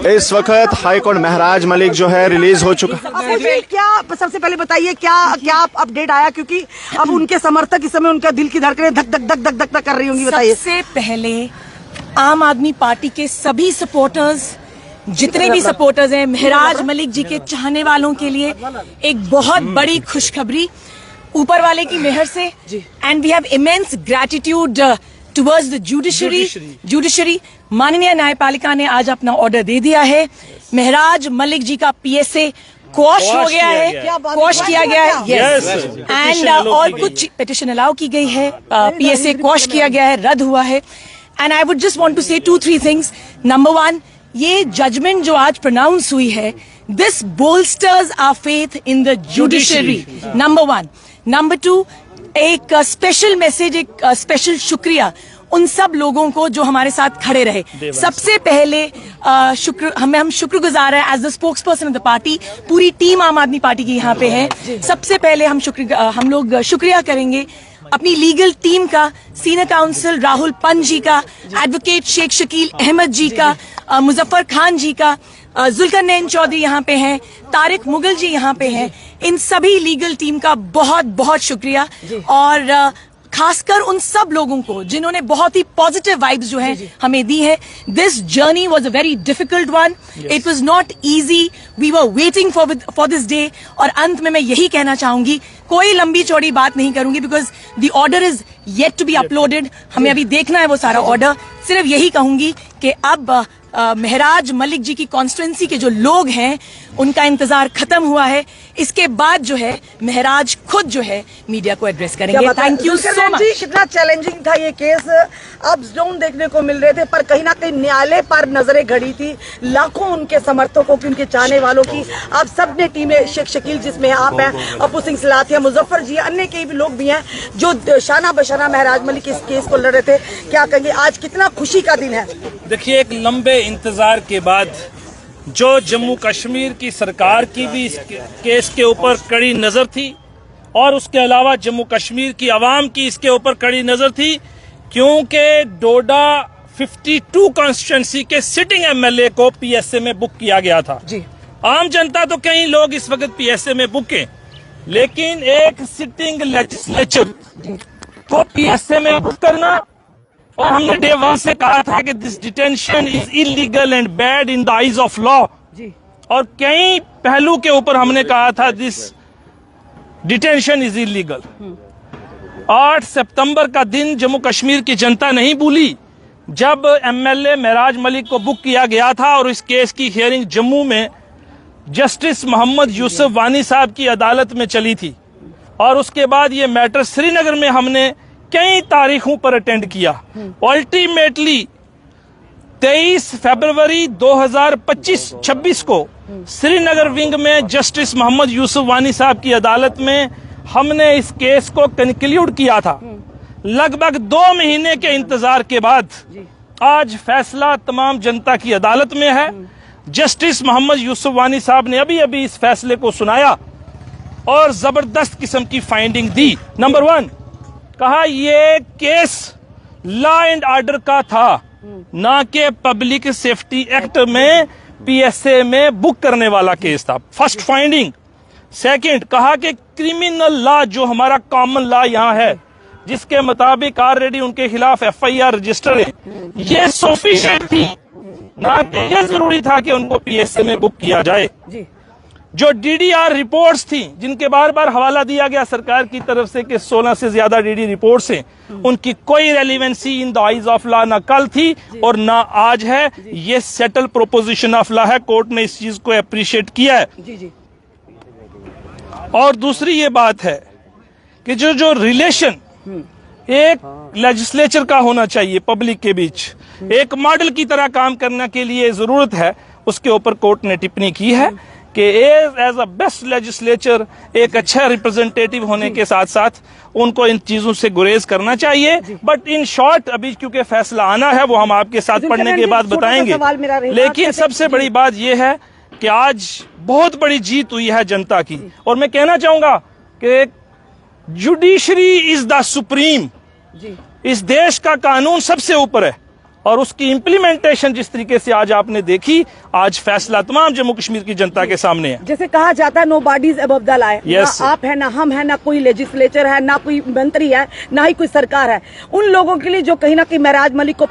इस वक्त हाईकोर्ट महराज मलिक जो है रिलीज हो चुका। क्या सबसे पहले बताइए क्या अपडेट आया, क्योंकि अब उनके समर्थक इस समय उनका दिल की धड़कनें धक धक धक धक धक धक कर रही होंगी, बताइए। सबसे पहले आम आदमी पार्टी के सभी सपोर्टर्स, जितने भी सपोर्टर्स हैं, महराज मलिक जी के चाहने वालों के लिए एक बहुत बड़ी खुशखबरी ऊपर वाले की मेहर से। And we have immense gratitude towards the judiciary. माननीय न्यायपालिका ने आज अपना ऑर्डर दे दिया है। महराज मलिक जी का पीएसए क्वॉश हो गया है, क्वॉश किया गया है, यस। एंड और कुछ पिटिशन अलाउ की गई है, पीएसए क्वॉश किया गया है, रद्द हुआ है। And I would just want to say 2-3 things. Number 1, ये जजमेंट जो आज प्रोनाउंस हुई है, this bolsters our faith in the judiciary, number 1। Number 2, एक स्पेशल मैसेज, एक स्पेशल शुक्रिया उन सब लोगों को जो हमारे साथ खड़े रहे। सबसे पहले हम शुक्रगुजार हैं as the spokesperson of the party. पूरी टीम आम आदमी पार्टी की यहाँ पे है। सबसे पहले हम लोग शुक्रिया करेंगे अपनी लीगल टीम का, सीनियर काउंसिल राहुल पंत जी का, एडवोकेट शेख शकील अहमद जी का, मुजफ्फर खान जी का, जुल्करनैन चौधरी यहाँ पे हैं, तारिक मुगल जी यहाँ पे हैं। इन सभी लीगल टीम का बहुत बहुत शुक्रिया, और खासकर उन सब लोगों को जिन्होंने बहुत ही पॉजिटिव वाइब्स जो है हमें दी है। This journey was a very difficult one, it was not easy, we were waiting for this day. और अंत में मैं यही कहना चाहूंगी, कोई लंबी चौड़ी बात नहीं करूंगी because the order is yet to be uploaded, हमें अभी देखना है वो सारा ऑर्डर। सिर्फ यही कहूंगी कि अब महराज मलिक जी की कॉन्स्टिट्यूएंसी के जो लोग हैं उनका इंतजार खत्म हुआ है। इसके बाद जो है महराज खुद जो है मीडिया को एड्रेस करेंगे। Thank you so much. कितना चैलेंजिंग था ये केस, अब जोन देखने को मिल रहे थे, पर कहीं ना कहीं न्यायालय पर नजरें गड़ी थी लाखों उनके समर्थकों की, उनके चाहने वालों की। अब सबने टीमें, शेख शकील जिसमें आप हैं, अपू सिंह सिलाथिया, मुजफ्फर जी, अन्य कई भी लोग भी हैं जो शाना बशाना महराज मलिक इस केस को लड़ रहे थे। क्या कहेंगे, आज कितना खुशी का दिन है? देखिए, एक लंबे इंतजार के बाद जो जम्मू कश्मीर की सरकार की भी इस केस के ऊपर कड़ी नजर थी, और उसके अलावा जम्मू कश्मीर की आवाम की इसके ऊपर कड़ी नजर थी, क्योंकि डोडा 52 कॉन्स्टिट्यूएंसी के सिटिंग एमएलए को पीएसए में बुक किया गया था। जी। आम जनता तो कई लोग इस वक्त पीएसए में बुक हैं, लेकिन एक सिटिंग लेजिस्लेचर को पीएसए में बुक करना, और हमने डे 1 से कहा था कि this detention is illegal and bad in the eyes of law, और कई पहलू के ऊपर हमने कहा था दिस डिटेंशन इज इलीगल। 8 सितंबर का दिन जम्मू कश्मीर की जनता नहीं भूली, जब एमएलए महराज मलिक को बुक किया गया था और इस केस की हियरिंग जम्मू में जस्टिस मोहम्मद यूसुफ वानी साहब की अदालत में चली थी, और उसके बाद ये मैटर श्रीनगर में हमने कई तारीखों पर अटेंड किया। अल्टीमेटली 23 फरवरी 2026 को श्रीनगर विंग में जस्टिस मोहम्मद यूसुफ वानी साहब की अदालत में हमने इस केस को कंक्लूड किया था। लगभग 2 महीने के इंतजार के बाद आज फैसला तमाम जनता की अदालत में है। जस्टिस मोहम्मद यूसुफ वानी साहब ने अभी अभी इस फैसले को सुनाया और जबरदस्त किस्म की फाइंडिंग दी। नंबर 1, कहा ये केस लॉ एंड ऑर्डर का था, ना कि पब्लिक सेफ्टी एक्ट में पीएसए में बुक करने वाला केस था। First finding. सेकंड, कहा कि क्रिमिनल लॉ जो हमारा कॉमन लॉ यहाँ है, जिसके मुताबिक ऑलरेडी उनके खिलाफ एफआईआर रजिस्टर है, ये सफिशिएंट थी, ना कि ये जरूरी था कि उनको पीएसए में बुक किया जाए। जो डीडीआर रिपोर्ट्स थी, जिनके बार बार हवाला दिया गया सरकार की तरफ से कि 16 से ज्यादा डीडी रिपोर्ट्स हैं, उनकी कोई relevancy in the eyes of law ना कल थी और ना आज है। ये सेटल प्रोपोजिशन ऑफ लॉ है, कोर्ट ने इस चीज को अप्रिशिएट किया है। और दूसरी ये बात है कि जो रिलेशन एक लेजिस्लेचर का होना चाहिए पब्लिक के बीच, एक मॉडल की तरह काम करने के लिए जरूरत है, उसके ऊपर कोर्ट ने टिप्पणी की है कि एज अ बेस्ट लेजिस्लेचर, एक अच्छा रिप्रेजेंटेटिव होने के साथ साथ उनको इन चीजों से गुरेज करना चाहिए। बट इन शॉर्ट, अभी क्योंकि फैसला आना है, वो हम आपके साथ पढ़ने के बाद बताएंगे। लेकिन सबसे बड़ी बात यह है कि आज बहुत बड़ी जीत हुई है जनता की, और मैं कहना चाहूंगा कि जुडिशरी इज द सुप्रीम। इस देश का कानून सबसे ऊपर है, और उसकी इम्प्लीमेंटेशन जिस तरीके से आज आपने देखी, आज फैसला तमाम जम्मू कश्मीर की जनता के सामने है। जैसे कहा जाता है nobody is above the law, Yes. ना आप है, ना हम है, ना कोई लेजिस्लेचर है, ना कोई मंत्री है, ना ही कोई सरकार है। उन लोगों के लिए जो कहीं ना कहीं महराज मलिक को